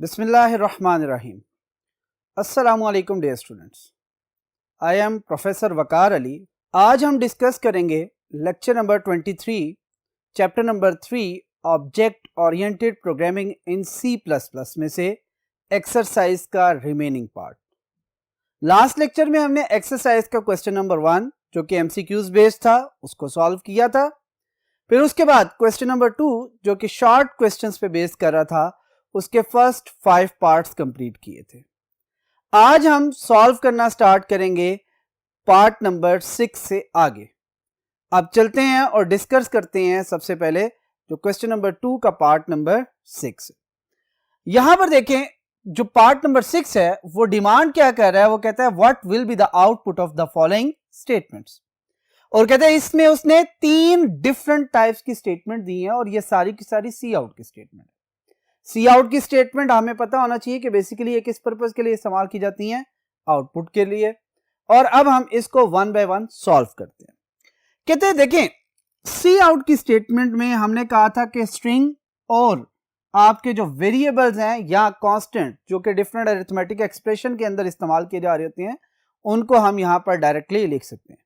बिस्मिल्लाहिर्रहमानिर्रहीम। अस्सलामुअलैकुम dear students, I am professor Waqar Ali. आज हम डिस्कस करेंगे lecture number 23, chapter number 3 object oriented programming in C++ में से एक्सरसाइज का रिमेनिंग पार्ट। लास्ट लेक्चर में हमने एक्सरसाइज का क्वेश्चन नंबर 1 जो कि MCQs बेस्ड था उसको सॉल्व किया था। फिर उसके बाद क्वेश्चन नंबर 2 जो कि शॉर्ट क्वेश्चंस पे बेस्ड कर रहा था, उसके फर्स्ट 5 पार्ट्स कंप्लीट किए थे। आज हम सॉल्व करना स्टार्ट करेंगे पार्ट नंबर 6 से आगे। अब चलते हैं और डिस्कस करते हैं सबसे पहले जो क्वेश्चन नंबर 2 का पार्ट नंबर 6। यहां पर देखें जो पार्ट नंबर 6 है वो डिमांड क्या कर रहा है, वो कहता है what will be the output of the following statements. और कहते हैं इसमें उसने 3 डिफरेंट टाइप्स की स्टेटमेंट दी है और ये सारी की सारी सी आउट की स्टेटमेंट है। सी आउट की स्टेटमेंट हमें पता होना चाहिए कि बेसिकली ये किस पर्पस के लिए इस्तेमाल की जाती हैं, आउटपुट के लिए। और अब हम इसको वन बाय वन सॉल्व करते हैं। कहते हैं देखें सी आउट की स्टेटमेंट में हमने कहा था कि स्ट्रिंग और आपके जो वेरिएबल्स हैं या कांस्टेंट जो कि डिफरेंट अरिथमेटिक एक्सप्रेशन के अंदर इस्तेमाल किए जा रहे होते हैं उनको हम यहां पर डायरेक्टली लिख सकते हैं।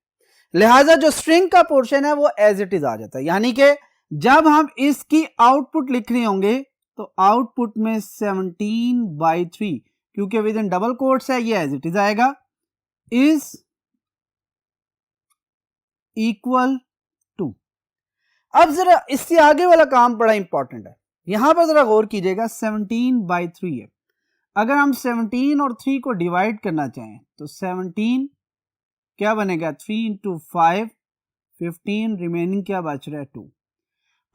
लिहाजा जो स्ट्रिंग का पोर्शन है वो एज इट इज आ जाता है, यानी कि जब हम इसकी आउटपुट लिख रहे होंगे तो आउटपुट में 17/3 क्योंकि विद इन डबल कोट्स है ये एज इट इज आएगा, इज इक्वल टू। अब जरा इससे आगे वाला काम बड़ा इंपॉर्टेंट है, यहां पर जरा गौर कीजिएगा। 17/3 है, अगर हम 17 और 3 को डिवाइड करना चाहें तो 17 क्या बनेगा 3 × 5 15, रिमेनिंग क्या बच रहा है 2।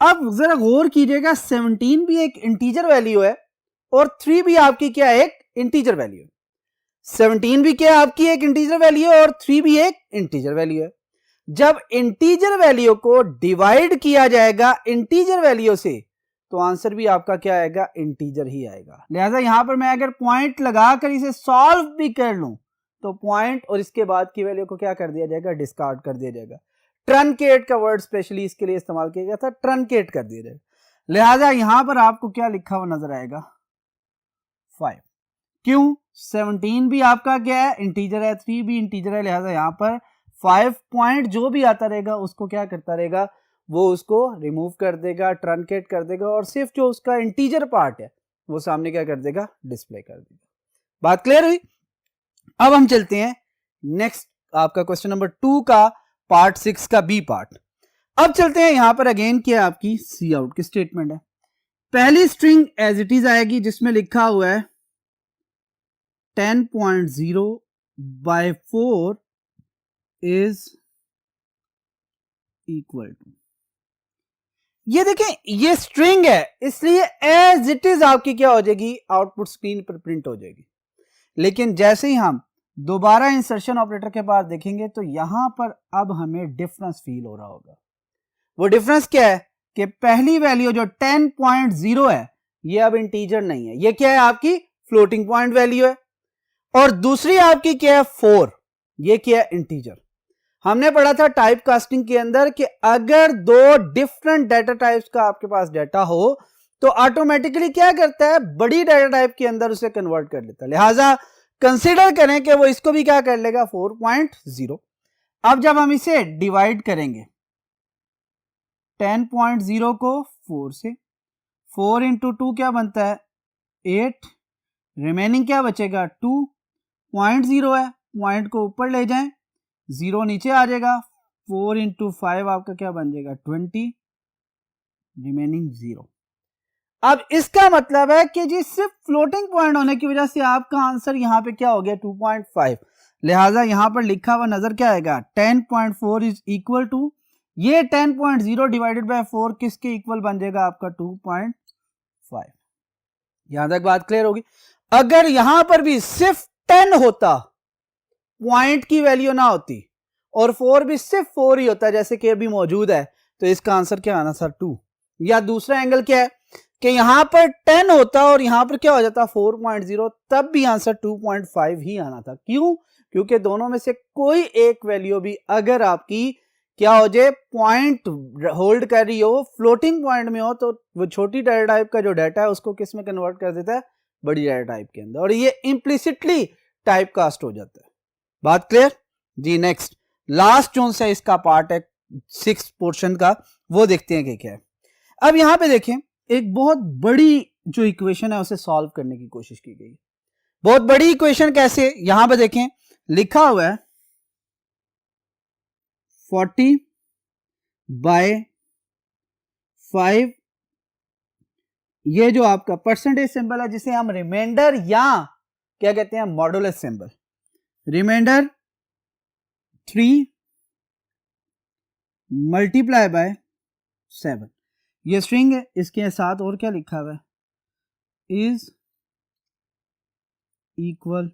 अब जरा गौर कीजिएगा 17 भी एक इंटीजर वैल्यू है और 3 भी आपकी क्या एक इंटीजर वैल्यू है। 17 भी क्या आपकी एक इंटीजर वैल्यू है और 3 भी एक इंटीजर वैल्यू है। जब इंटीजर वैल्यू को डिवाइड किया जाएगा इंटीजर वैल्यू से तो आंसर भी आपका क्या आएगा, इंटीजर ही आएगा। लिहाजा यहां पर मैं अगर पॉइंट लगाकर इसे सॉल्व भी कर लूं तो पॉइंट और इसके बाद की वैल्यू को क्या कर दिया जाएगा, डिस्कार्ड कर दिया जाएगा। ट्रंकेट का वर्ड स्पेशली इसके लिए इस्तेमाल किया गया था, ट्रंकेट कर दिया जाएगा। लिहाजा यहां पर आपको क्या लिखा हुआ नजर आएगा 5। क्यों, 17 भी आपका क्या है इंटीजर है, 3 भी इंटीजर है, लिहाजा यहां पर 5 पॉइंट जो भी आता रहेगा उसको क्या करता रहेगा, वो उसको रिमूव कर देगा, ट्रंकेट कर देगा और सिर्फ जो उसका इंटीजर पार्ट है वो सामने क्या कर देगा, डिस्प्ले कर देगा। बात क्लियर हुई। अब हम चलते हैं नेक्स्ट आपका क्वेश्चन नंबर 2 का पार्ट 6 का बी पार्ट। अब चलते हैं यहां पर अगेन क्या आपकी सी आउट की स्टेटमेंट है। पहली स्ट्रिंग एज इट इज आएगी जिसमें लिखा हुआ है 10.0/4 इज इक्वल टू। ये देखें ये स्ट्रिंग है इसलिए एज इट इज आपकी क्या हो जाएगी, आउटपुट स्क्रीन पर प्रिंट हो जाएगी। लेकिन जैसे ही हम दोबारा इंसर्शन ऑपरेटर के बाद देखेंगे तो यहां पर अब हमें डिफरेंस फील हो रहा होगा। वो डिफरेंस क्या है कि पहली वैल्यू जो 10.0 है ये अब इंटीजर नहीं है, ये क्या है आपकी फ्लोटिंग पॉइंट वैल्यू है। और दूसरी आपकी क्या है 4, ये क्या है इंटीजर। हमने पढ़ा था टाइप कास्टिंग के अंदर कि अगर 2 डिफरेंट डाटा टाइप्स का आपके पास डाटा हो तो ऑटोमेटिकली क्या करता है, बड़ी डाटा टाइप के अंदर उसे कन्वर्ट कर लेता है। लिहाजा कंसीडर करें कि वो इसको भी क्या कर लेगा 4.0। अब जब हम इसे डिवाइड करेंगे 10.0 को 4 से, 4 × 2 क्या बनता है 8, रिमेनिंग क्या बचेगा 2। 0.0 है, पॉइंट को ऊपर ले जाएं, 0 नीचे आ जाएगा, 4 × 5 आपका क्या बन जाएगा 20, रिमेनिंग 0। अब इसका मतलब है कि जी सिर्फ फ्लोटिंग पॉइंट होने की वजह से आपका आंसर यहां पे क्या हो गया 2.5। लिहाजा यहां पर लिखा हुआ नजर क्या आएगा 10.4 इज इक्वल टू, ये 10.0 डिवाइडेड बाय 4 किसके इक्वल बन जाएगा आपका 2.5। यहां तक बात क्लियर होगी। अगर यहां पर भी सिर्फ 10 होता, पॉइंट की वैल्यू ना होती और 4 भी सिर्फ 4 ही होता जैसे कि अभी मौजूद है तो इसका आंसर क्या आना सर 2। या दूसरा एंगल क्या है कि यहां पर 10 होता और यहां पर क्या हो जाता 4.0, तब भी आंसर 2.5 ही आना था। क्यों, क्योंकि दोनों में से कोई एक वैल्यू भी अगर आपकी क्या हो जाए पॉइंट होल्ड कर रही हो, फ्लोटिंग पॉइंट में हो, तो वो छोटी डाटा टाइप का जो डाटा है उसको किस में कन्वर्ट कर देता है, बड़ी डाटा टाइप के अंदर, और ये इम्प्लिसिटली टाइप कास्ट हो जाता है। बात क्लियर जी। नेक्स्ट लास्ट जोन से इसका पार्ट है 6 पोर्शन का, वो देखते हैं कि क्या है। अब यहां पे देखें एक बहुत बड़ी जो इक्वेशन है उसे सॉल्व करने की कोशिश की गई। बहुत बड़ी इक्वेशन कैसे, यहां पे देखें लिखा हुआ है 40/5, ये जो आपका परसेंटेज सिंबल है जिसे हम रिमाइंडर या क्या कहते हैं modulus symbol, remainder 3 multiply by 7, ये स्ट्रिंग है, इसके साथ और क्या लिखा हुआ है, इज इक्वल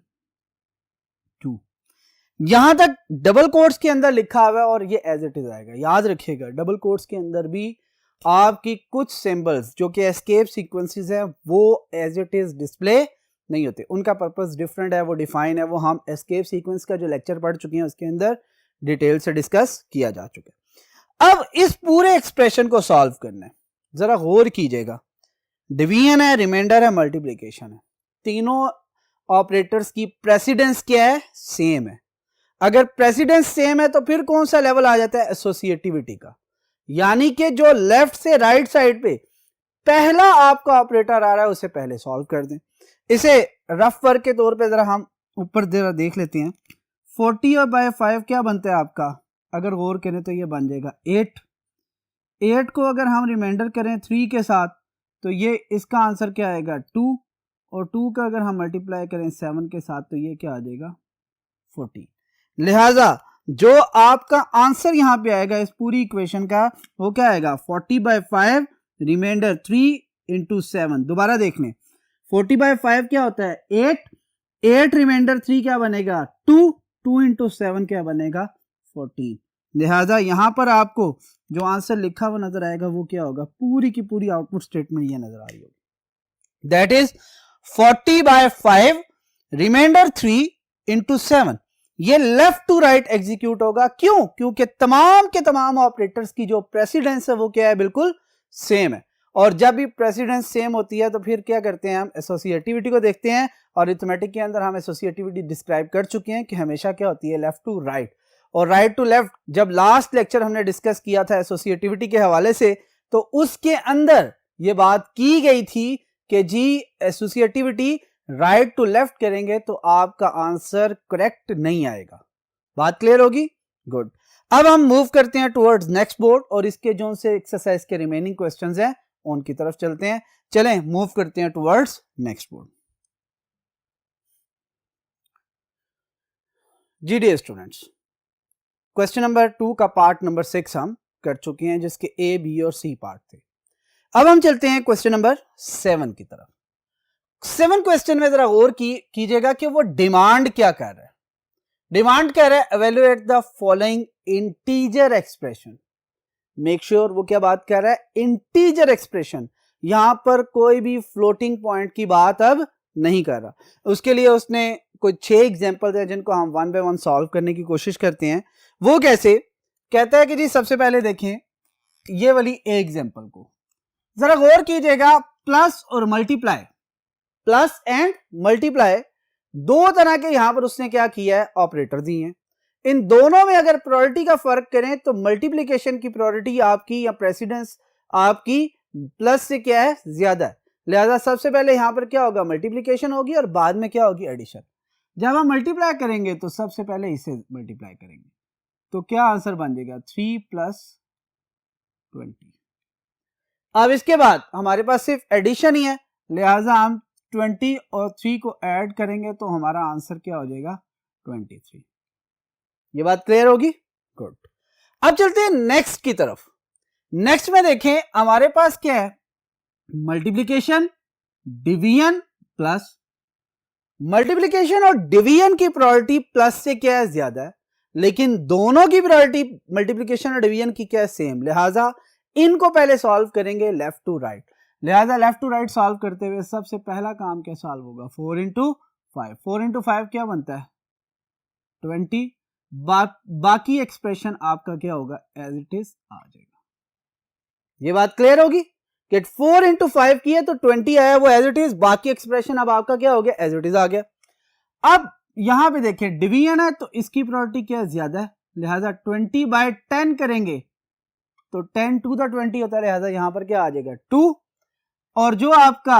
टू। यहां तक डबल कोट्स के अंदर लिखा हुआ है और ये एज इट इज आएगा। याद रखिएगा डबल कोट्स के अंदर भी आपकी कुछ सिंबल्स जो कि एस्केप सीक्वेंसेस है वो एज इट इज डिस्प्ले नहीं होते, उनका पर्पस डिफरेंट है, वो डिफाइन है, वो हम एस्केप सीक्वेंस का जो लेक्चर पढ़ चुके हैं उसके अंदर डिटेल से डिस्कस किया जा चुका है। अब इस पूरे एक्सप्रेशन को सॉल्व करना है, जरा गौर कीजिएगा। डिवीजन है, रिमाइंडर है, मल्टीप्लिकेशन है, तीनों ऑपरेटर्स की प्रेसिडेंस क्या है, सेम है। अगर प्रेसिडेंस सेम है तो फिर कौन सा लेवल आ जाता है, एसोसिएटिविटी का, यानी कि जो लेफ्ट से राइट साइड पे पहला आपका ऑपरेटर आ रहा है उसे पहले सॉल्व कर दें। इसे रफ वर्क के तौर पे जरा हम ऊपर जरा देख लेते हैं। 40/5 क्या बनता है आपका, अगर गौर करें तो ये बन जाएगा 8 को अगर हम रिमाइंडर करें 3 के साथ तो ये इसका आंसर क्या आएगा 2, और 2 का अगर हम मल्टीप्लाई करें 7 के साथ तो ये क्या आ जाएगा 14। लिहाजा जो आपका आंसर यहां पे आएगा इस पूरी इक्वेशन का वो क्या आएगा 40/5 रिमाइंडर 3 इंटू 7। दोबारा देख लें 40/5 क्या होता है 8 रिमाइंडर 3 क्या बनेगा 2 इंटू 7 क्या बनेगा 14। लिहाजा यहां पर आपको जो आंसर लिखा हुआ नजर आएगा वो क्या होगा, पूरी की पूरी आउटपुट स्टेटमेंट ये नजर आ रही होगी, दैट इज 40/5 रिमाइंडर 3 इंटू 7। ये लेफ्ट टू राइट एग्जीक्यूट होगा, क्यों, क्योंकि तमाम के तमाम ऑपरेटर्स की जो प्रेसिडेंस है वो क्या है, बिल्कुल सेम है। और जब भी प्रेसिडेंस सेम होती है तो फिर क्या करते हैं हम एसोसिएटिविटी को देखते हैं, और अरिथमेटिक के अंदर हम एसोसिएटिविटी डिस्क्राइब कर चुके हैं कि हमेशा क्या होती है लेफ्ट टू राइट और राइट टू लेफ्ट। जब लास्ट लेक्चर हमने डिस्कस किया था एसोसिएटिविटी के हवाले से तो उसके अंदर ये बात की गई थी कि जी एसोसिएटिविटी राइट टू लेफ्ट करेंगे तो आपका आंसर करेक्ट नहीं आएगा। बात क्लियर होगी, गुड। अब हम मूव करते हैं टुवर्ड्स नेक्स्ट बोर्ड और इसके जो से एक्सरसाइज के रिमेनिंग क्वेश्चंस हैं उनकी तरफ चलते हैं। चलें मूव करते हैं टुवर्ड्स नेक्स्ट बोर्ड। जी डियर स्टूडेंट्स, क्वेश्चन नंबर 2 का पार्ट नंबर 6 हम कर चुके हैं जिसके ए, बी और सी पार्ट थे। अब हम चलते हैं क्वेश्चन नंबर 7 की तरफ। 7 क्वेश्चन में जरा गौर कीजिएगा कि वो डिमांड क्या कर रहा है। डिमांड कह रहा है evaluate the following integer expression. Make sure वो क्या बात कर रहा है, इंटीजर एक्सप्रेशन। यहां पर कोई भी फ्लोटिंग पॉइंट की बात अब नहीं कर रहा। उसके लिए उसने कुछ 6 एग्जांपल्स हैं जिनको हम 1 बाय 1 सॉल्व करने की कोशिश करते हैं। वो कैसे, कहता है कि जी सबसे पहले देखें ये वाली एग्जांपल को, जरा गौर कीजिएगा। प्लस और मल्टीप्लाई, प्लस एंड मल्टीप्लाई दो तरह के यहां पर उसने क्या किया है, ऑपरेटर दिए हैं। इन दोनों में अगर प्रायोरिटी का फर्क करें तो मल्टीप्लिकेशन की प्रायोरिटी आपकी या प्रेसिडेंस आपकी प्लस से क्या है, ज्यादा है। लिहाजा सबसे पहले यहां पर क्या होगा, मल्टीप्लिकेशन होगी और बाद में क्या होगी, एडिशन। जब हम मल्टीप्लाई करेंगे तो सबसे पहले इसे मल्टीप्लाई करेंगे तो क्या आंसर बन जाएगा 3 + 20। अब इसके बाद हमारे पास सिर्फ एडिशन ही है, लिहाजा हम 20 और 3 को ऐड करेंगे तो हमारा आंसर क्या हो जाएगा 23। ये बात क्लियर होगी, गुड। अब चलते हैं नेक्स्ट की तरफ। नेक्स्ट में देखें हमारे पास क्या है, मल्टीप्लिकेशन, डिवीजन, प्लस। मल्टीप्लिकेशन और डिवीजन की प्रायोरिटी प्लस से क्या है, ज्यादा है, लेकिन दोनों की प्रायोरिटी मल्टीप्लिकेशन और डिवीजन की क्या है, सेम। लिहाजा इनको पहले सॉल्व करेंगे लेफ्ट टू राइट। लिहाजा लेफ्ट टू राइट सॉल्व करते हुए सबसे पहला काम क्या सॉल्व होगा, 4 × 5। 4 × 5 क्या बनता है 20। बाकी एक्सप्रेशन आपका क्या होगा, एज इट इज आ जाएगा। ये बात क्लियर होगी, कि 4 इंटू 5 किए तो 20 आया, वो एज इट इज, बाकी एक्सप्रेशन अब आपका क्या हो गया, एज इट इज आ गया। अब यहां पे देखिए डिवीजन है तो इसकी प्रायोरिटी क्या ज्यादा है, लिहाजा 20/10 करेंगे तो 10 टू द 20 होता है, लिहाजा यहां पर क्या आ जाएगा 2, और जो आपका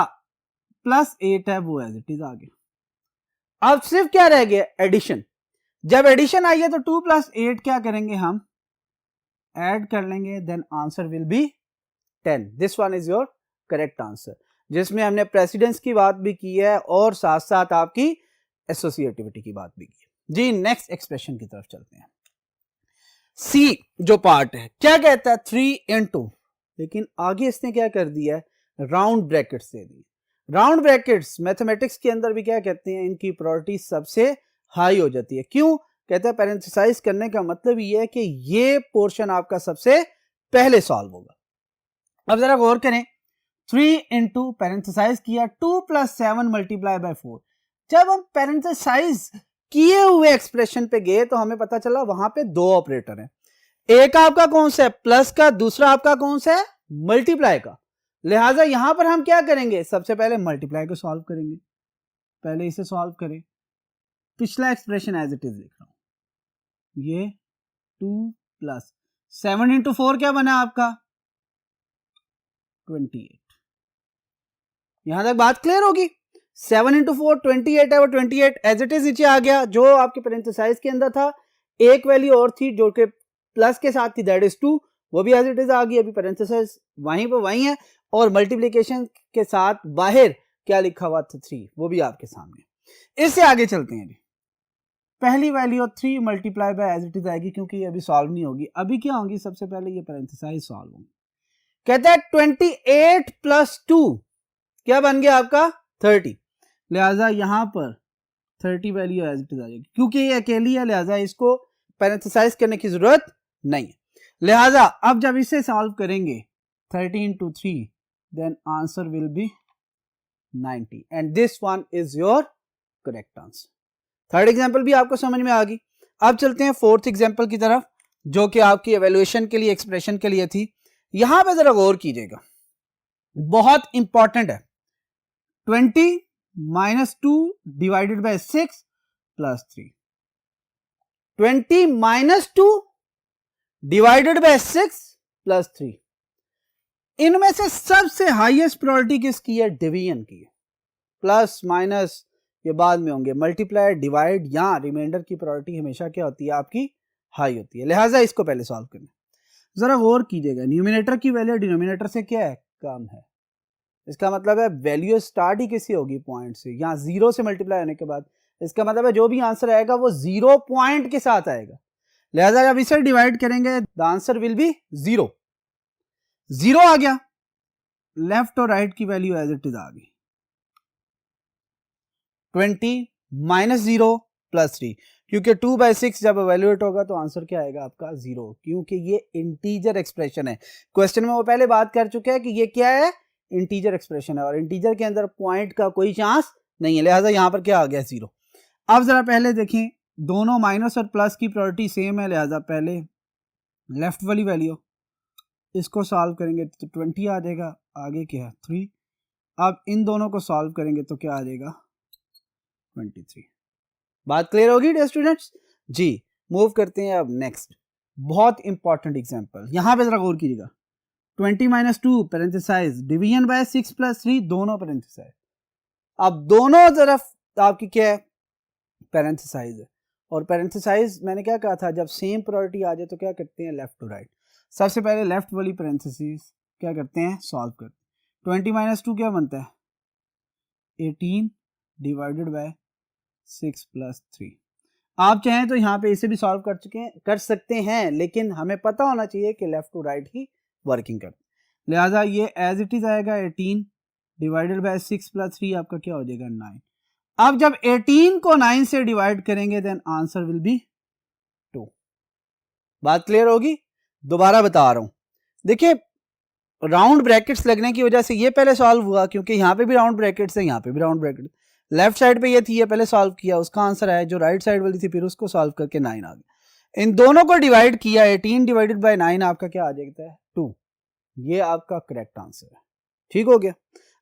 +8 है वो एज इट इज आ गया। अब सिर्फ क्या रह गया, एडिशन। जब एडिशन आई है तो 2 + 8 क्या करेंगे हम, ऐड कर लेंगे, then answer will be 10। This one is your correct answer, जिसमें हमने प्रेसिडेंस की बात भी की है और साथ साथ आपकी एसोसिएटिविटी की बात भी की। जी नेक्स्ट एक्सप्रेशन की तरफ चलते हैं। सी जो पार्ट है क्या कहता है, 3 into, लेकिन आगे इसने क्या कर दिया है, राउंड ब्रैकेट्स दे दी। राउंड ब्रैकेट्स मैथमेटिक्स के अंदर भी क्या कहते हैं, इनकी प्रायोरिटी सबसे हाई हो जाती है। क्यों कहते हैं, पैरेंथेसाइज करने का मतलब ये है कि ये पोर्शन आपका सबसे पहले सॉल्व होगा। अब जरा गौर करें, 3 into पैरेंथेसाइज किया 2 + 7 × 4। जब हम पैरेंथेसाइज किए हुए एक्सप्रेशन पे गए तो हमें पता चला वहां पे दो ऑपरेटर हैं, एक आपका कौन सा है प्लस का, दूसरा आपका कौन सा है मल्टीप्लाई का। लिहाजा यहां पर हम क्या करेंगे, सबसे पहले मल्टीप्लाई को सॉल्व करेंगे, पहले इसे सॉल्व करें। पिछला एक्सप्रेशन एज इट इज लिख रहा हूं, ये 2 + 7 × 4 क्या बना आपका 28। यहां तक बात क्लियर होगी। 7 × 4 28 है, वो 28 एज इट इज नीचे आ गया। जो आपके पैरेंथेसाइज के अंदर था एक वैल्यू और थी जो कि प्लस के साथ थी, दैट इज 2, वो भी एज इट इज आ गई। अभी पैरेंथेसाइज वहीं पर वहीं है, और मल्टीप्लिकेशन के साथ बाहर क्या लिखा हुआ था 3, वो भी आपके सामने। इससे आगे चलते हैं। पहली वैल्यू 3 × एज इट इज आएगी, क्योंकि ये अभी सॉल्व नहीं होगी। अभी क्या होगी, सबसे पहले ये पैरेंथेसाइज सॉल्व होंगे। कहता है 28 + 2 क्या बन गया आपका 30, लिहाजा यहां पर 30 वैल्यू एज इट इज आ जाएगी। क्योंकि ये अकेली है लिहाजा इसको पैरेंथेसाइज करने की जरूरत नहीं है। लिहाजा अब जब इसे सॉल्व करेंगे 30 × 3, then answer will be 90 and this one is your correct answer. Third example भी आपको समझ में आ गई। अब चलते हैं फोर्थ एग्जांपल की तरफ, जो कि आपकी एवेल्युएशन के लिए, एक्सप्रेशन के लिए थी। यहां पे जरा गौर कीजिएगा, बहुत इंपॉर्टेंट है। 20 - 2 / 6 + 3। 20 - 2 / 6 + 3। इनमें से सबसे हाईएस्ट प्रायोरिटी किसकी है, डिवीजन की है। प्लस माइनस ये बाद में होंगे, मल्टीप्लाई डिवाइड या रिमाइंडर की प्रायोरिटी हमेशा क्या होती है आपकी, हाई होती है। लिहाजा इसको पहले सॉल्व करना। जरा गौर कीजिएगा, न्यूमिनेटर की वैल्यू डिनोमिनेटर से क्या है, कम है। इसका मतलब है वैल्यू स्टार्ट ही किसी होगी पॉइंट से, यहाँ 0 से मल्टीप्लाई होने के बाद। इसका मतलब है जो भी आंसर आएगा वो 0 पॉइंट के साथ आएगा। लिहाजा जब इसे डिवाइड करेंगे द आंसर विल बी 0। 0 आ गया, लेफ्ट और राइट की वैल्यू एज इट इज आ गई। 20 - 0 + 3, क्योंकि 2/6 जब एवेल्युएट होगा तो आंसर क्या आएगा आपका 0, क्योंकि ये इंटीजर एक्सप्रेशन है। क्वेश्चन में वो पहले बात कर चुके हैं कि ये क्या है, इंटीजर एक्सप्रेशन है, और इंटीजर के अंदर पॉइंट का कोई चांस नहीं है। लिहाजा यहां पर क्या आ गया 0। अब जरा पहले देखें, दोनों माइनस और प्लस की प्रायोरिटी सेम है, लिहाजा पहले लेफ्ट वाली वैल्यू इसको सॉल्व करेंगे तो 20 आ जाएगा, आगे क्या है 3। अब इन दोनों को सॉल्व करेंगे तो क्या आ जाएगा 23। बात क्लियर होगी डियर स्टूडेंट्स जी। मूव करते हैं अब नेक्स्ट, बहुत इंपॉर्टेंट एग्जांपल। यहां पे जरा गौर कीजिएगा, 20 - 2 पैरेंथेसाइज डिवीजन बाय 6 + 3, दोनों पैरेंथेसाइज। अब दोनों तरफ आपकी क्या है, पैरेंथेसाइज है। और पैरेंथेसाइज मैंने क्या कहा था, जब सेम प्रायोरिटी आ जाए तो क्या करते हैं, लेफ्ट टू राइट। सबसे पहले लेफ्ट वाली पैरेंथेसिस क्या करते हैं, सॉल्व करते हैं। 20 - 2 क्या बनता है 18 / 6 + 3। आप चाहें तो यहाँ पे इसे भी सॉल्व कर सकते हैं, लेकिन हमें पता होना चाहिए कि लेफ्ट टू राइट ही वर्किंग करते हैं। लिहाजा ये एज इट इज आएगा 18 / 6 + 3 आपका क्या हो जाएगा 9। अब जब 18 को 9 से डिवाइड करेंगे देन आंसर विल बी 2। बात क्लियर होगी। दोबारा बता रहा हूं, देखिए राउंड ब्रैकेट्स लगने की वजह से ये पहले सॉल्व हुआ, क्योंकि यहाँ पे भी राउंड ब्रैकेट्स है, यहाँ पे भी राउंड ब्रैकेट। लेफ्ट साइड पे ये थी, ये पहले सॉल्व किया, उसका आंसर आया। जो राइट साइड वाली थी फिर उसको सॉल्व करके 9 आ गया। इन दोनों को डिवाइड किया, 18 / 9 आपका क्या आ जाता है 2। ये आपका करेक्ट आंसर है। ठीक हो गया।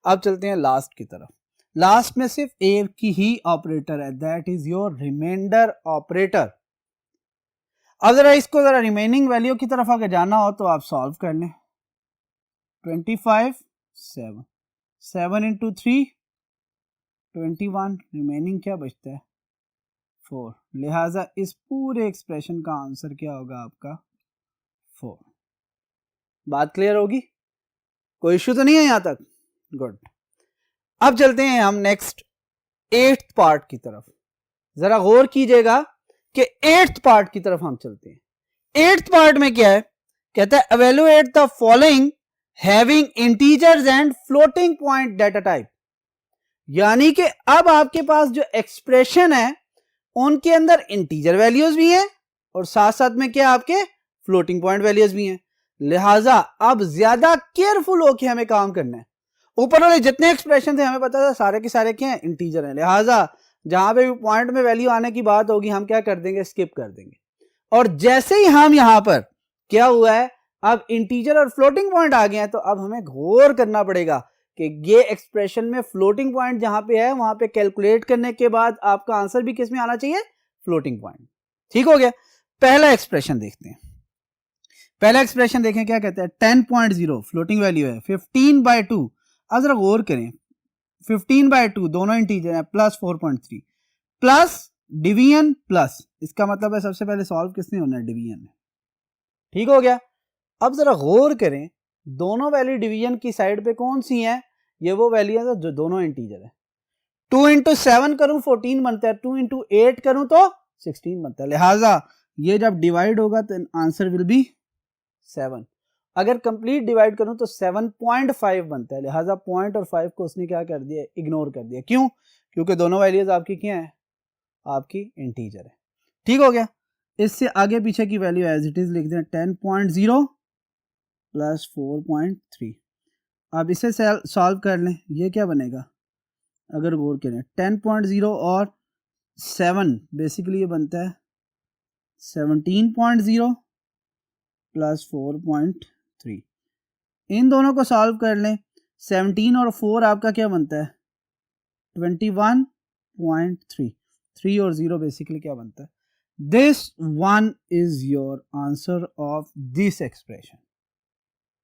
अब चलते हैं लास्ट की तरफ। लास्ट में सिर्फ एक की ही ऑपरेटर है, that is your remainder operator. अब जरा इसको जरा रिमेनिंग वैल्यू की तरफ अगर जाना हो तो आप सॉल्व कर लें। 25 7 7 इंटू 3 21, रिमेनिंग क्या बचता है 4, लिहाजा इस पूरे एक्सप्रेशन का आंसर क्या होगा आपका 4। बात क्लियर होगी, कोई इश्यू तो नहीं है यहां तक? गुड। अब चलते हैं हम नेक्स्ट 8th पार्ट की तरफ। जरा गौर कीजिएगा कि 8th पार्ट की तरफ हम चलते हैं। 8th पार्ट में क्या है, कहता है evaluate the following having integers and floating point data type. यानी कि अब आपके पास जो एक्सप्रेशन है उनके अंदर इंटीजर वैल्यूज भी हैं और साथ साथ में क्या आपके फ्लोटिंग पॉइंट वैल्यूज भी हैं। लिहाजा अब ज्यादा केयरफुल होके हमें काम करना है। ऊपर वाले जितने एक्सप्रेशन थे हमें पता था सारे के सारे क्या हैं, इंटीजर हैं। लिहाजा जहां पे भी पॉइंट में वैल्यू आने की बात होगी हम क्या कर देंगे, स्किप कर देंगे। और जैसे ही हम यहां पर क्या हुआ है, अब इंटीजर और फ्लोटिंग पॉइंट आ गए हैं, तो अब हमें गौर करना पड़ेगा कि ये एक्सप्रेशन में फ्लोटिंग पॉइंट जहां पे है वहां पे कैलकुलेट करने के बाद आपका आंसर भी किस में आना चाहिए, फ्लोटिंग पॉइंट। ठीक हो गया। पहला एक्सप्रेशन देखते हैं। पहला एक्सप्रेशन देखें क्या कहता है, 10.0 फ्लोटिंग वैल्यू है, 15/2। अब जरा गौर करें, 15/2 दोनों इंटीजर है, प्लस 4.3 प्लस डिवीजन प्लस, इसका मतलब है सबसे पहले सॉल्व किसने होना है, डिवीजन। ठीक हो गया। अब जरा गौर करें दोनों वैल्यू डिवीजन की साइड पे कौन सी है, ये वो वैल्यू है जो दोनों इंटीजर है। 2 इंटू 7 करूं 14 बनता है, 2 इंटू 8 करूं तो 16 बनता है। लिहाजा ये जब डिवाइड होगा तो आंसर विल बी 7। अगर कंप्लीट डिवाइड करूं तो 7.5 बनता है। लिहाजा पॉइंट और 5 को उसने क्या कर दिया, इग्नोर कर दिया। क्यों? क्योंकि दोनों वैल्यूज आपकी क्या है, आपकी इंटीजर है। ठीक हो गया। इससे आगे पीछे की वैल्यू एज इट इज लिख दें, 10.0 प्लस 4.3। अब इसे सॉल्व कर लें, ये क्या बनेगा, अगर गौर करें 10.0 और 7 बेसिकली ये बनता है 17.0 प्लस 4.3। इन दोनों को सॉल्व कर लें, 17 और 4 आपका क्या बनता है 21.3, 3 और 0 बेसिकली क्या बनता है, this one is your answer of this expression.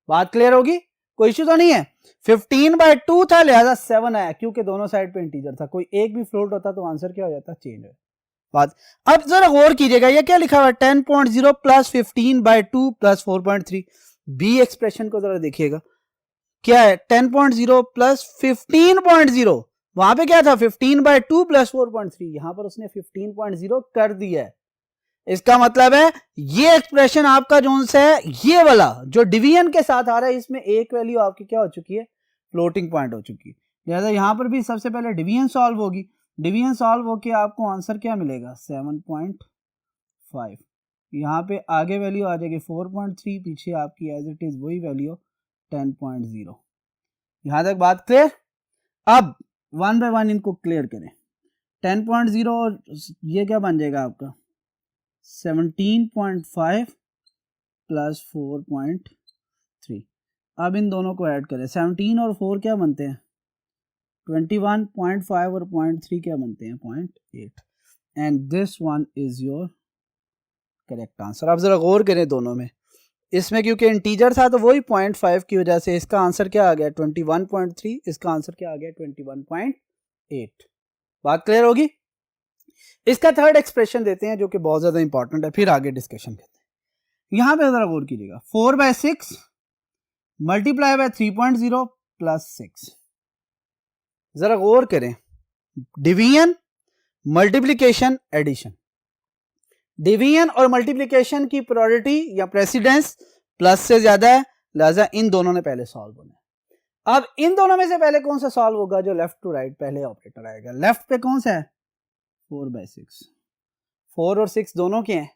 बात क्लियर होगी, कोई इश्यू तो नहीं है। 15/2 था लिहाजा 7 आया, क्योंकि दोनों साइड पे इंटीजर था, कोई एक भी फ्लोट होता तो आंसर क्या हो जाता, चेंज हो। बात अब जरा गौर कीजिएगा, ये क्या लिखा हुआ है, 10.0 प्लस 15/2 प्लस 4.3। बी एक्सप्रेशन को जरा देखिएगा, क्या है 10.0 प्लस 15.0, वहां पे क्या था 15/2 प्लस 4.3, यहां पर उसने 15.0 कर दिया है। इसका मतलब है ये एक्सप्रेशन आपका जो है, ये वाला जो डिवीजन के साथ आ रहा है, इसमें एक वैल्यू आपकी क्या हो चुकी है, फ्लोटिंग पॉइंट हो चुकी है। लिहाजा यहां पर भी सबसे पहले डिवीजन सॉल्व होगी, डिवीजन सॉल्व होके आपको आंसर क्या मिलेगा 7.5। यहाँ पे आगे वैल्यू आ जाएगी 4.3, पीछे आपकी एज इट इज वही वैल्यू 10.0। यहां तक बात क्लियर। अब 1 बाय 1 इनको क्लियर करें। 10.0 और ये क्या बन जाएगा आपका 17.5 प्लस 4.3। अब इन दोनों को ऐड करें, 17 और 4 क्या बनते हैं 21.5 और 0.3 क्या बनते हैं 0.8, and this one is your correct answer. अब जरा गौर करें दोनों में, इसमें क्योंकि इंटीजर था तो वही 0.5 की वजह से इसका आंसर क्या आ गया 21.3, इसका आंसर क्या आ गया 21.8। बात क्लियर होगी। इसका थर्ड एक्सप्रेशन देते हैं जो कि बहुत ज्यादा इंपॉर्टेंट है, फिर आगे डिस्कशन करते हैं। यहां पे जरा गौर कीजिएगा, 4/6 मल्टीप्लाई बाय 3.0 प्लस 6। जरा गौर करें, डिवीजन मल्टीप्लिकेशन एडिशन, डिवीजन और मल्टीप्लिकेशन की प्रायोरिटी या प्रेसिडेंस प्लस से ज्यादा है, लिहाजा इन दोनों ने पहले सॉल्व होना है। अब इन दोनों में से पहले कौन सा सॉल्व होगा, जो लेफ्ट टू राइट पहले ऑपरेटर आएगा। लेफ्ट पे कौन सा है 4/6, 4 और 6 दोनों के हैं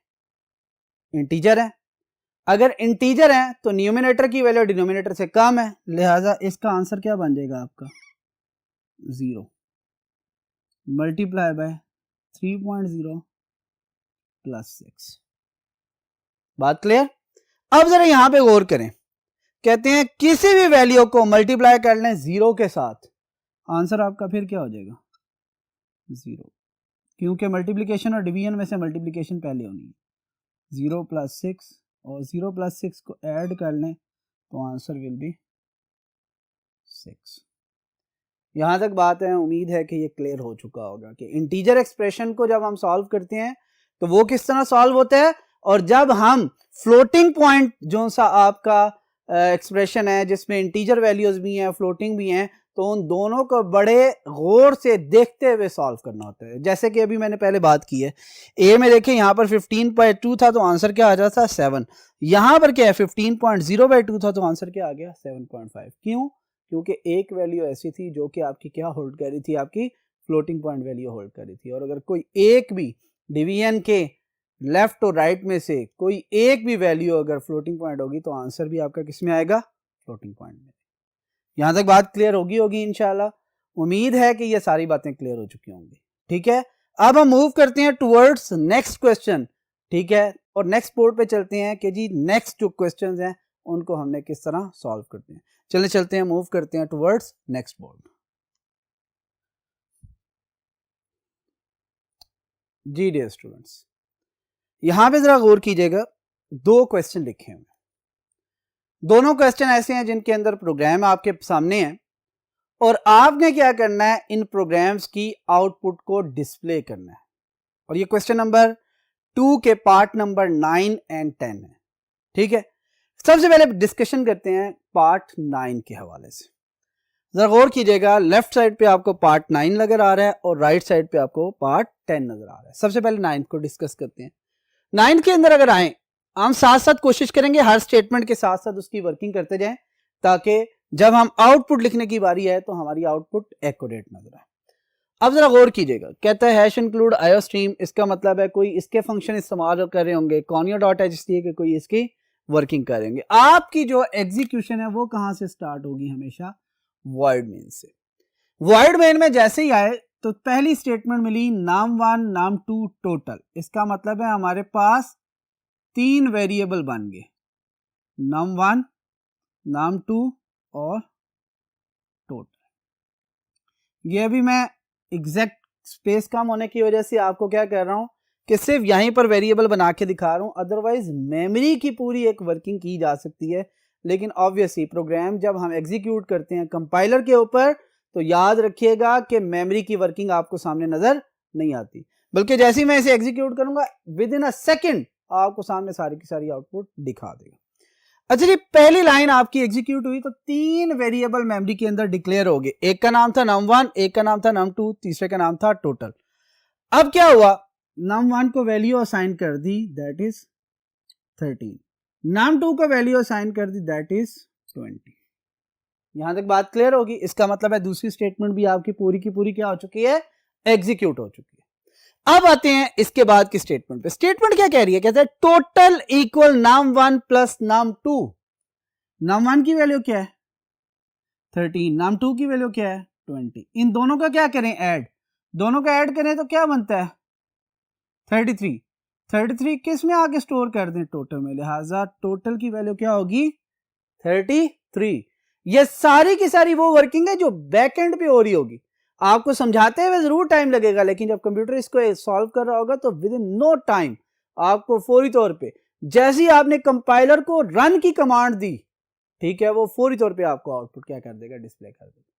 इंटीजर है। अगर इंटीजर है तो न्यूमिनेटर की वैल्यू डिनोमिनेटर से कम है, लिहाजा इसका आंसर क्या बन जाएगा आपका 0 मल्टीप्लाई बाय 3.0 प्लस 6। बात क्लियर। अब जरा यहां पे गौर करें, कहते हैं किसी भी वैल्यू को मल्टीप्लाई कर लें 0 के साथ, आंसर आपका फिर क्या हो जाएगा 0, क्योंकि मल्टीप्लिकेशन और डिवीजन में से मल्टीप्लिकेशन पहले होनी है। 0 + 6 और 0 + 6 को ऐड कर लें तो आंसर विल बी 6। यहां तक बात है, उम्मीद है कि ये क्लियर हो चुका होगा कि इंटीजर एक्सप्रेशन को जब हम सॉल्व करते हैं तो वो किस तरह सॉल्व होता है, और जब हम फ्लोटिंग पॉइंट जो सा आपका एक्सप्रेशन है जिसमें इंटीजर वैल्यूज भी हैं फ्लोटिंग भी हैं, तो उन दोनों को बड़े गौर से देखते हुए सॉल्व करना होता है। जैसे कि अभी मैंने पहले बात की है, ए में देखें यहाँ पर 15/2 था तो आंसर क्या आ जाता 7, यहाँ पर क्या है 15.0/2 था तो आंसर क्या आ गया 7.5। क्यों? क्योंकि एक वैल्यू ऐसी थी जो कि आपकी क्या होल्ड कर रही थी, आपकी फ्लोटिंग पॉइंट वैल्यू होल्ड कर रही थी। और अगर कोई एक भी डिवीजन के लेफ्ट और राइट में से कोई एक भी वैल्यू अगर फ्लोटिंग पॉइंट होगी तो आंसर भी आपका किस में आएगा, फ्लोटिंग पॉइंट में। यहां तक बात क्लियर होगी इंशाल्लाह। उम्मीद है कि ये सारी बातें क्लियर हो चुकी होंगी। ठीक है, अब हम मूव करते हैं टुवर्ड्स नेक्स्ट क्वेश्चन। ठीक है, और नेक्स्ट बोर्ड पे चलते हैं कि जी नेक्स्ट जो क्वेश्चंस हैं उनको हमने किस तरह सॉल्व करते हैं। चलते हैं, मूव करते हैं टुवर्ड्स नेक्स्ट बोर्ड। जी डियर स्टूडेंट्स, यहां पे जरा गौर कीजिएगा, दो क्वेश्चन लिखे हुए, दोनों क्वेश्चन ऐसे हैं जिनके अंदर प्रोग्राम आपके सामने है और आपने क्या करना है, इन प्रोग्राम्स की आउटपुट को डिस्प्ले करना है। और ये क्वेश्चन नंबर 2 के पार्ट नंबर 9 और 10 है। ठीक है, सबसे पहले डिस्कशन करते हैं पार्ट 9 के हवाले से। जरा गौर कीजिएगा, लेफ्ट साइड पे आपको पार्ट 9 नजर आ रहा है और राइट साइड पे आपको पार्ट 10 नजर आ रहा है। सबसे पहले 9 को डिस्कस करते हैं। 9 के अंदर अगर आए, हम साथ साथ कोशिश करेंगे हर स्टेटमेंट के साथ साथ उसकी वर्किंग करते जाएं, ताकि जब हम आउटपुट लिखने की बारी है तो हमारी आउटपुट एक्यूरेट नजर आए। अब जरा गौर कीजिएगा, कहता है हैश इंक्लूड आयोस्ट्रीम, इसका मतलब है कोई इसके फंक्शन इस्तेमाल कर रहे होंगे। conio.h इसलिए कि कोई इसकी वर्किंग करेंगे। आपकी जो एग्जीक्यूशन है वो कहां से स्टार्ट होगी, हमेशा वॉइड मेन से। वॉइड मेन में जैसे ही आए तो पहली स्टेटमेंट मिली num1 num2 टोटल। इसका मतलब है हमारे पास 3 वेरिएबल बन गए, num1 num2 और टोटल। ये अभी मैं एग्जैक्ट स्पेस कम होने की वजह से आपको क्या कर रहा हूं कि सिर्फ यहीं पर वेरिएबल बना के दिखा रहा हूं, अदरवाइज मेमोरी की पूरी एक वर्किंग की जा सकती है। लेकिन ऑब्वियसली प्रोग्राम जब हम एग्जीक्यूट करते हैं कंपाइलर के ऊपर, तो याद रखिएगा कि मेमोरी की वर्किंग आपको सामने नजर नहीं आती, बल्कि जैसे ही मैं इसे एग्जीक्यूट करूंगा विद इन अ सेकेंड आपको सामने सारी की सारी आउटपुट दिखा देगा। अच्छा जी, पहली लाइन आपकी एग्जीक्यूट हुई तो 3 वेरिएबल मेमोरी के अंदर डिक्लेयर हो गए। एक का नाम था num1, एक का नाम था num2, तीसरे का नाम था टोटल। अब क्या हुआ, num1 को वैल्यू असाइन कर दी, दैट इज 13, num2 को वैल्यू असाइन कर दी, दैट इज 20। यहां तक बात क्लियर होगी। इसका मतलब है दूसरी स्टेटमेंट भी आपकी पूरी की पूरी क्या हो चुकी है, एग्जीक्यूट हो चुकी है। अब आते हैं इसके बाद की स्टेटमेंट पे। स्टेटमेंट क्या कह रही है, कहते हैं total equal num1 plus num2। num1 की वैल्यू क्या है 13, num2 की वैल्यू क्या है 20। इन दोनों का क्या करें, ऐड, दोनों का ऐड करें तो क्या बनता है 33। 33 किस में आके स्टोर कर दें, टोटल में, लिहाजा टोटल की वैल्यू क्या होगी 33। ये सारी की सारी वो वर्किंग है जो बैक एंड पे हो रही होगी। आपको समझाते हुए जरूर टाइम लगेगा, लेकिन जब कंप्यूटर इसको सॉल्व कर रहा होगा तो विद इन नो टाइम आपको फौरी तौर पे, जैसे ही आपने कंपाइलर को रन की कमांड दी, ठीक है, वो फौरी तौर पे आपको आउटपुट क्या कर देगा, डिस्प्ले कर देगा।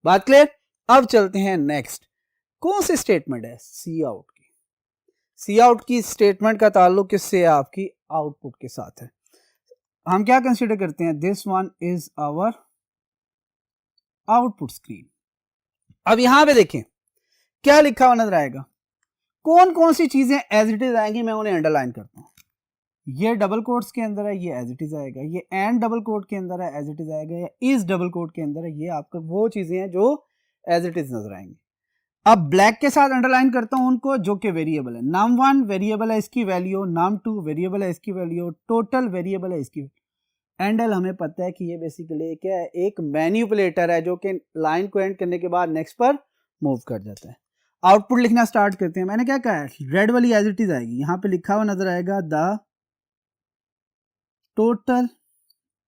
बात क्लियर। अब चलते हैं नेक्स्ट, कौन सी स्टेटमेंट है, सी आउट की। सी आउट की स्टेटमेंट का ताल्लुक किससे है, आपकी आउटपुट के साथ है। हम क्या कंसीडर करते हैं, this one is our output screen. अब यहां पे देखें क्या लिखा हुआ नजर आएगा, कौन कौन सी चीजें एज इट इज आएंगी, मैं उन्हें अंडरलाइन करता हूं। ये डबल कोट्स के अंदर है, ये एज इट इज आएगा। ये एंड डबल कोट के अंदर है, एज इट इज आएगा। या इस डबल कोट के अंदर है, ये आपका वो चीजें हैं जो एज इट इज नजर आएंगी। अब ब्लैक के साथ अंडरलाइन करता हूं उनको जो कि वेरिएबल है। num1 वेरिएबल है, इसकी वैल्यू, num2 वेरिएबल है, इसकी वैल्यू, टोटल वेरिएबल है, इसकी। एंडल हमें पता है कि ये बेसिकली क्या है, एक मैनिपुलेटर है जो कि लाइन को एंड करने के बाद नेक्स्ट पर मूव कर जाता है। आउटपुट लिखना स्टार्ट करते हैं। मैंने क्या कहा है, रेड वाली एज इट इज आएगी, यहां पे लिखा हुआ नजर आएगा the total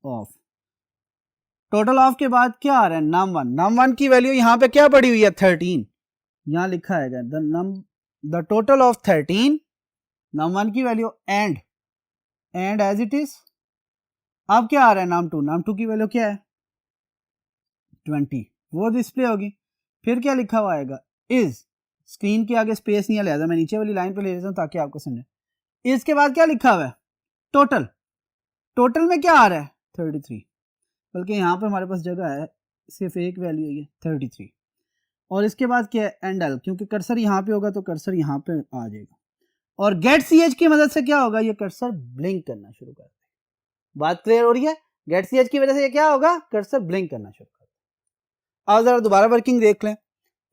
of total of के बाद क्या आ रहा है, नम वन की वैल्यू यहाँ पे क्या पड़ी हुई है 13, यहाँ लिखा है the total of 13, num one की value and as it is. अब क्या आ रहा है नम टू की वैल्यू क्या है 20, वो डिस्प्ले होगी। फिर क्या लिखा हुआ आएगा इज, स्क्रीन के आगे स्पेस नहीं है लिहाजा मैं नीचे वाली लाइन पे ले लेता हूँ ताकि आपको समझे। इसके बाद क्या लिखा हुआ है टोटल, टोटल में क्या आ रहा है 33, बल्कि यहाँ पे हमारे पास जगह है सिर्फ एक वैल्यू है 33। और इसके बाद क्या है एंड एल, क्योंकि कर्सर यहाँ पे होगा तो कर्सर यहाँ पे आ जाएगा। और गेट सी एच की मदद से क्या होगा, ये कर्सर ब्लिंक करना शुरू कर देगा। बात क्लियर हो रही है, गेट सी एच की वजह से ये क्या होगा, कर्सर ब्लिंक करना शुरू कर देगा। अब जरा दोबारा वर्किंग देख लें,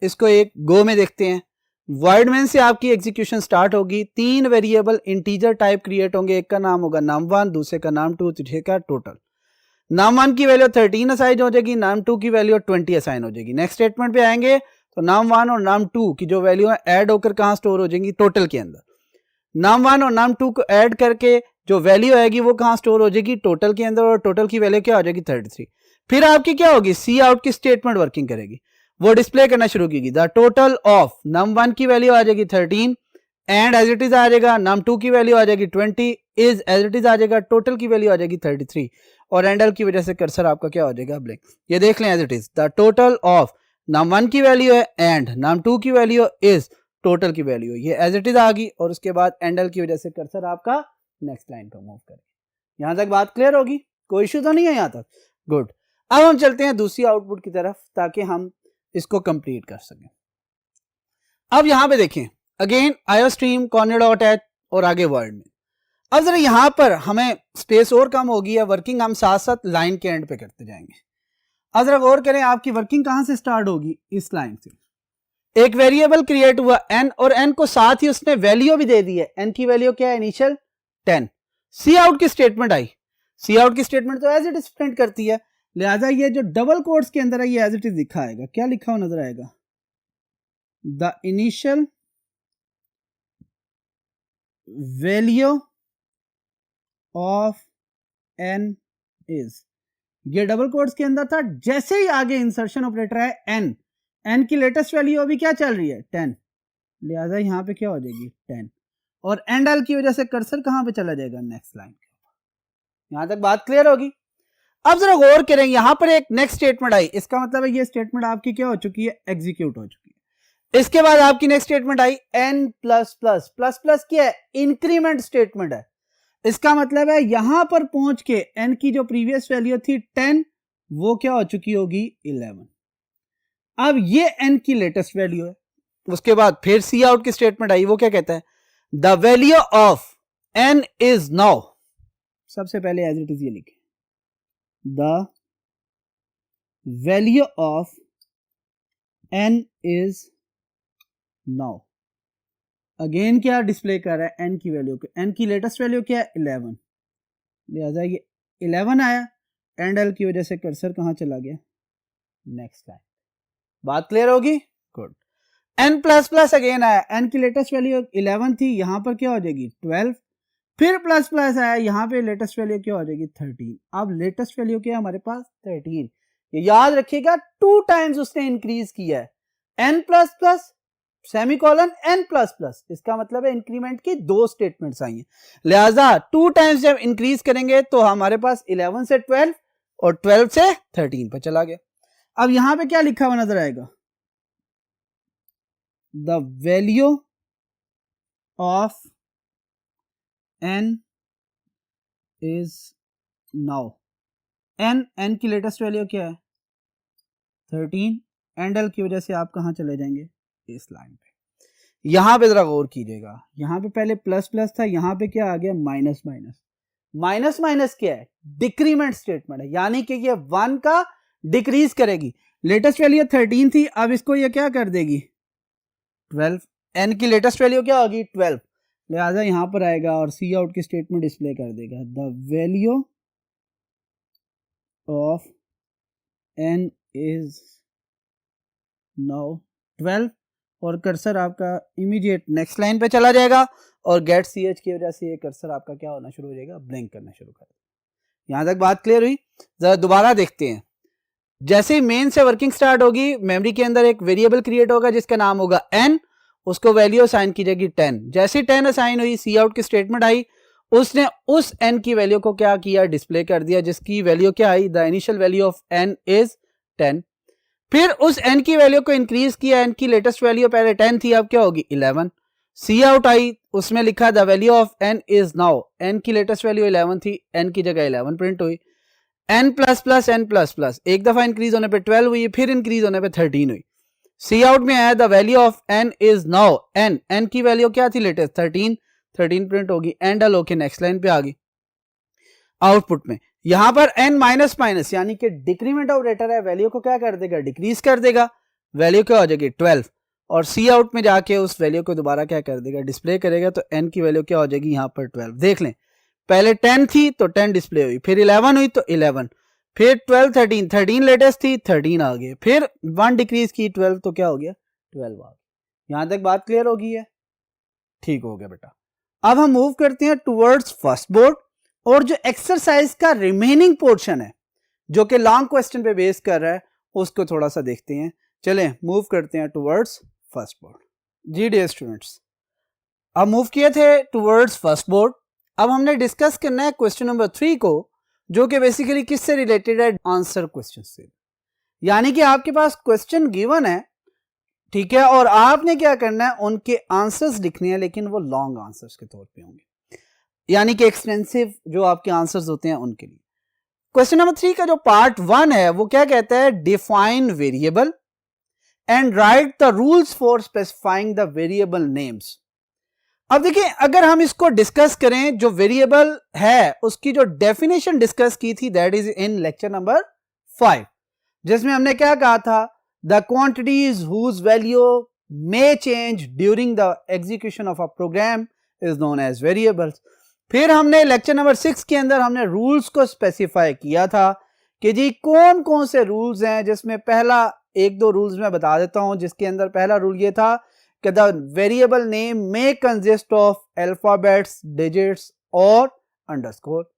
इसको एक गो में देखते हैं। वॉइड मेन से आपकी एग्जीक्यूशन स्टार्ट होगी, 3 वेरिएबल इंटीजर टाइप क्रिएट होंगे, एक का नाम होगा num1, दूसरे का num2, तीसरे का टोटल। num1 की वैल्यू 13 असाइन हो जाएगी, num2 की वैल्यू 20 असाइन हो जाएगी। नेक्स्ट स्टेटमेंट पे आएंगे तो num1 और num2 की जो वैल्यू है ऐड होकर कहां स्टोर हो जाएंगी, टोटल के अंदर। num1 और num2 को ऐड करके जो वैल्यू आएगी वो कहां स्टोर हो जाएगी, टोटल के अंदर, और टोटल की वैल्यू क्या हो जाएगी 33। फिर आपकी क्या होगी, सी आउट की स्टेटमेंट वर्किंग करेगी, वो डिस्प्ले करना शुरू की द टोटल ऑफ num1 की वैल्यू आ जाएगी 13, एंड एज इट इज आ जाएगा, num2 की वैल्यू आ जाएगी 20, इज एज इट इज आ जाएगा, टोटल की वैल्यू आ जाएगी 33, और एंडल की वजह से कर्सर आपका क्या हो जाएगा ब्लैंक। ये देख लें as it is, the total of num1 की वैल्यू है एंड num2 की वैल्यू इज टोटल की वैल्यू, ये एज इट इज आ गई, और उसके बाद एंडल की वजह से कर्सर आपका नेक्स्ट लाइन पर मूव करेगा। यहां तक बात क्लियर होगी, कोई इश्यू तो नहीं है यहां तक, गुड। अब हम चलते हैं दूसरी आउटपुट की तरफ ताकि हम इसको कंप्लीट कर सकें। अब यहां पे देखें अगेन आयोस्ट्रीम corner.h और आगे वर्ड में। अब जरा यहां पर हमें स्पेस और कम होगी है, वर्किंग हम साथ साथ लाइन के एंड पे करते जाएंगे। अब जरा गौर करें आपकी वर्किंग कहां से स्टार्ट होगी, इस लाइन से। एक वेरिएबल क्रिएट हुआ n, और n को साथ ही उसने वैल्यू भी दे दी है, n की वैल्यू क्या है इनिशियल 10। सी आउट की स्टेटमेंट आई, सी आउट की स्टेटमेंट तो एज इट इज प्रिंट करती है, लिहाजा ये जो डबल कोट्स के अंदर है ये एज इट इज लिखा आएगा। क्या लिखा हुआ नजर आएगा, the initial value of n is, ये डबल कोट्स के अंदर था। जैसे ही आगे इंसर्शन ऑपरेटर है n की लेटेस्ट वैल्यू अभी क्या चल रही है 10, लिहाजा यहां पे क्या हो जाएगी 10, और एंड एल की वजह से कर्सर कहां पे चला जाएगा, नेक्स्ट लाइन के ऊपर। यहां तक बात क्लियर होगी। अब जरा गौर करें, यहां पर एक नेक्स्ट स्टेटमेंट आई, इसका मतलब है ये स्टेटमेंट आपकी क्या हो चुकी है, एग्जीक्यूट हो चुकी है। इसके बाद आपकी नेक्स्ट स्टेटमेंट आई n plus plus plus plus क्या है, इंक्रीमेंट स्टेटमेंट है। इसका मतलब है यहां पर पहुंच के n की जो प्रीवियस वैल्यू थी 10 वो क्या हो चुकी होगी 11। अब ये n की लेटेस्ट वैल्यू है। उसके बाद फिर सी आउट की स्टेटमेंट आई, वो क्या कहता है, the value of n is now, सबसे पहले एज इट इज ये लिखे, the value of n is now. Again क्या डिस्प्ले कर रहा है, n की वैल्यू को, n की लेटेस्ट वैल्यू क्या है 11, लिहाजा ये 11 आया, एंड एल की वजह से कर्सर कहां चला गया, नेक्स्ट लाइन। बात क्लियर होगी, good. n plus plus again आया, n की लेटेस्ट वैल्यू 11 थी, यहां पर क्या हो जाएगी 12, फिर प्लस प्लस आया, यहां पे लेटेस्ट वैल्यू क्या हो जाएगी 13। अब लेटेस्ट वैल्यू क्या है हमारे पास 13, ये याद रखिएगा 2 टाइम्स उसने इंक्रीज किया है, n plus plus semicolon n plus plus, इसका मतलब है इंक्रीमेंट की 2 स्टेटमेंट्स आई हैं, लिहाजा 2 टाइम्स जब इंक्रीज करेंगे तो हमारे पास 11 से 12 और 12 से 13 पर चला गया। अब यहां पे क्या लिखा हुआ नजर आएगा, the value of n is now, n की लेटेस्ट वैल्यू क्या है 13, एंड एल की वजह से आप कहां चले जाएंगे, इस लाइन पे। यहां पे जरा गौर कीजिएगा, यहां पे पहले प्लस प्लस था, यहां पे क्या आ गया माइनस माइनस। माइनस माइनस क्या है, डिक्रीमेंट स्टेटमेंट है, यानी कि ये 1 का डिक्रीज करेगी। लेटेस्ट वैल्यू 13 थी, अब इसको ये क्या कर देगी 12, n की लेटेस्ट वैल्यू क्या होगी 12, लिहाजा यहां पर आएगा और सी आउट की स्टेटमेंट डिस्प्ले कर देगा, the value of n is now 12, और कर्सर आपका इमीडिएट नेक्स्ट लाइन पे चला जाएगा, और गेट सी एच की वजह से ये कर्सर आपका क्या होना शुरू हो जाएगा, ब्लिंक करना शुरू कर देगा। यहां तक बात क्लियर हुई। जरा दोबारा देखते हैं, जैसे ही मेन से वर्किंग स्टार्ट होगी, मेमोरी के अंदर एक वेरिएबल क्रिएट होगा जिसका नाम होगा n, उसको वैल्यू असाइन की जाएगी 10। जैसे ही 10 असाइन हुई, सी आउट की स्टेटमेंट आई, उसने उस n की वैल्यू को क्या किया, डिस्प्ले कर दिया, जिसकी वैल्यू क्या आई, the initial value of n is 10। फिर उस n की वैल्यू को इंक्रीज किया, n की लेटेस्ट वैल्यू पहले 10 थी, अब क्या होगी 11। सी आउट आई, उसमें लिखा the value of n is now, n की लेटेस्ट वैल्यू 11 थी, n की जगह 11 प्रिंट हुई। n plus plus n plus plus, एक दफा इंक्रीज होने पे 12 हुई, फिर इंक्रीज होने पे 13 हुई। सी आउट में आया the value of n is now n की वैल्यू क्या थी लेटेस्ट 13 प्रिंट होगी, एंड डल होके नेक्स्ट लाइन पे आ गई। आउटपुट में यहां पर n माइनस माइनस यानी कि डिक्रीमेंट ऑपरेटर है, वैल्यू को क्या कर देगा, डिक्रीज कर देगा, वैल्यू क्या हो जाएगी 12, और सी आउट में जाके उस वैल्यू को दोबारा क्या कर देगा, डिस्प्ले करेगा, तो n की वैल्यू क्या हो जाएगी यहां पर 12। देख लें, पहले 10 थी तो 10 डिस्प्ले हुई, फिर 11 हुई तो 11, फिर 12 13 लेटेस्ट थी 13 आ गए, फिर 1 डिक्रीज की 12 तो क्या हो गया 12 आ गया। यहां तक बात क्लियर हो गई है? ठीक हो गया बेटा। अब हम मूव करते हैं टुवर्ड्स फर्स्ट बोर्ड, और जो एक्सरसाइज का रिमेनिंग पोर्शन है जो कि लॉन्ग क्वेश्चन पे बेस कर रहा है, उसको थोड़ा सा देखते हैं। चलें मूव करते हैं टुवर्ड्स फर्स्ट बोर्ड। जी डियर स्टूडेंट्स, अब मूव किए थे टुवर्ड्स फर्स्ट बोर्ड। अब हमने डिस्कस करना है क्वेश्चन नंबर 3 को, जो कि बेसिकली किससे रिलेटेड है, आंसर क्वेश्चन से। यानी कि आपके पास क्वेश्चन गिवन है, ठीक है, और आपने क्या करना है, उनके आंसर्स लिखने हैं, लेकिन वो लॉन्ग आंसर्स के तौर पे होंगे, यानी कि एक्सटेंसिव जो आपके आंसर्स होते हैं उनके लिए। क्वेश्चन नंबर 3 का जो पार्ट 1 है वो क्या कहता है, define variable and right the rules for specifying the variable names. अब देखिए, अगर हम इसको डिस्कस करें, जो वेरिएबल है उसकी जो डेफिनेशन डिस्कस की थी, that is in lecture number 5, जिसमें हमने क्या कहा था, the quantities whose value may change during the execution of a program is known as variables. फिर हमने लेक्चर नंबर 6 के अंदर हमने रूल्स को स्पेसिफाई किया था कि जी कौन कौन से रूल्स हैं, जिसमें पहला एक दो रूल्स मैं बता देता हूं, जिसके अंदर पहला रूल ये था कि the variable name may consist of alphabets, digits और underscore,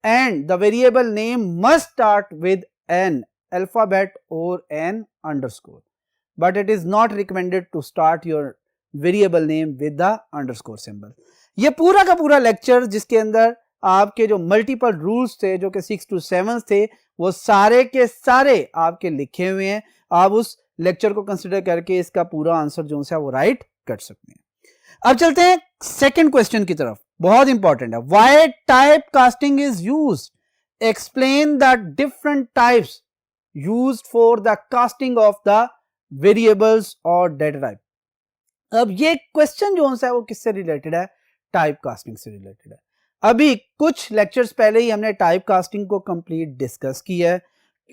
and the variable name must start with an alphabet or an underscore, but it is not recommended to start your variable name with the underscore symbol। ये पूरा का पूरा lecture जिसके अंदर आपके जो multiple rules थे, जो कि 6 to 7 थे, वो सारे के सारे आपके लिखे हुए हैं। आप उस लेक्चर को कंसिडर करके इसका पूरा आंसर जो है वो राइट कर सकते हैं। अब चलते हैं सेकंड क्वेश्चन की तरफ, बहुत इंपॉर्टेंट है। Why type casting is used, explain the different types used for the casting of the variables और data type। अब ये क्वेश्चन जो है वो किससे रिलेटेड है, टाइप कास्टिंग से रिलेटेड है। अभी कुछ लेक्चर्स पहले ही हमने टाइप कास्टिंग को कंप्लीट डिस्कस किया है,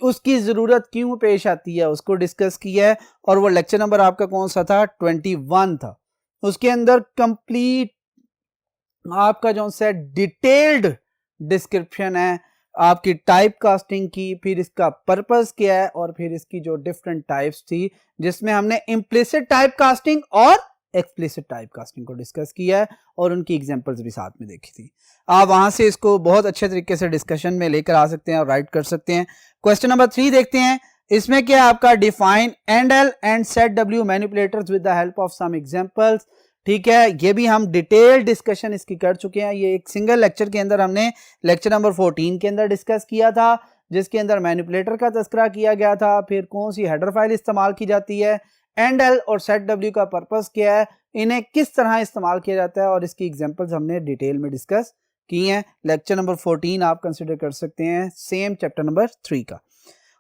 उसकी जरूरत क्यों पेश आती है उसको डिस्कस किया है, और वो लेक्चर नंबर आपका कौन सा था, 21 था। उसके अंदर कंप्लीट आपका जो है डिटेल्ड डिस्क्रिप्शन है आपकी टाइप कास्टिंग की, फिर इसका पर्पस क्या है, और फिर इसकी जो डिफरेंट टाइप्स थी, जिसमें हमने इम्प्लिसिट टाइप कास्टिंग और एक्सप्लिसिट टाइप कास्टिंग को डिस्कस किया है, और उनकी एग्जांपल्स भी साथ में देखी थी। आप वहां से इसको बहुत अच्छे तरीके से डिस्कशन में लेकर आ सकते हैं और राइट कर सकते हैं। क्वेश्चन नंबर 3 देखते हैं। इसमें क्या आपका, define end L and set W manipulators with the help of some examples. ठीक है, ये भी हम डिटेल डिस्कशन इसकी कर चुके हैं। ये एक सिंगल लेक्चर के अंदर हमने लेक्चर नंबर 14 के अंदर डिस्कस किया था, जिसके अंदर मैनिपुलेटर का तस्करा किया गया था, फिर कौन सी हेडर फाइल इस्तेमाल की जाती है, एंड एल और सेट डब्ल्यू का पर्पस क्या है, इन्हें किस तरह इस्तेमाल किया जाता है, और इसकी एग्जांपल्स हमने डिटेल में डिस्कस की हैं। लेक्चर नंबर 14 आप कंसिडर कर सकते हैं, सेम चैप्टर नंबर 3 का।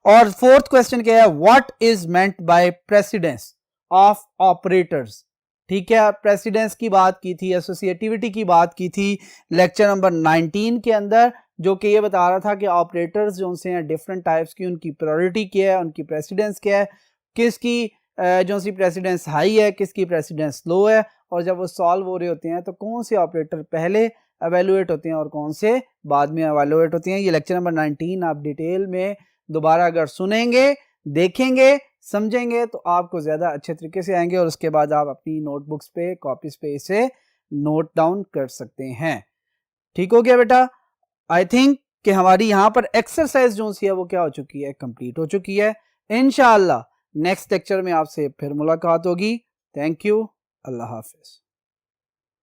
और फोर्थ क्वेश्चन क्या है, what is meant by precedence of operators. ठीक है, प्रेसिडेंस की बात की थी, एसोसिएटिविटी की बात की थी लेक्चर नंबर 19 के अंदर, जो कि ये बता रहा था कि ऑपरेटर्स जो से हैं डिफरेंट टाइप्स की, उनकी प्रायोरिटी क्या है, उनकी प्रेसिडेंस क्या है, किसकी जो सी प्रेसिडेंस हाई है, किसकी प्रेसिडेंस लो है, और जब वो सॉल्व हो रहे होते हैं तो कौन से ऑपरेटर पहले एवेलुएट होते हैं और कौन से बाद में एवेलुएट होते हैं। ये लेक्चर नंबर 19 आप डिटेल में दोबारा अगर सुनेंगे, देखेंगे, समझेंगे तो आपको ज्यादा अच्छे तरीके से आएंगे, और उसके बाद आप अपनी नोटबुक्स पे, कॉपीज पे इसे नोट डाउन कर सकते हैं। ठीक हो गया बेटा। आई थिंक कि हमारी यहाँ पर एक्सरसाइज जो सी है वो क्या हो चुकी है, कंप्लीट हो चुकी है। इंशाअल्लाह नेक्स्ट लेक्चर में आपसे फिर मुलाकात होगी। Thank you, Allah Hafiz.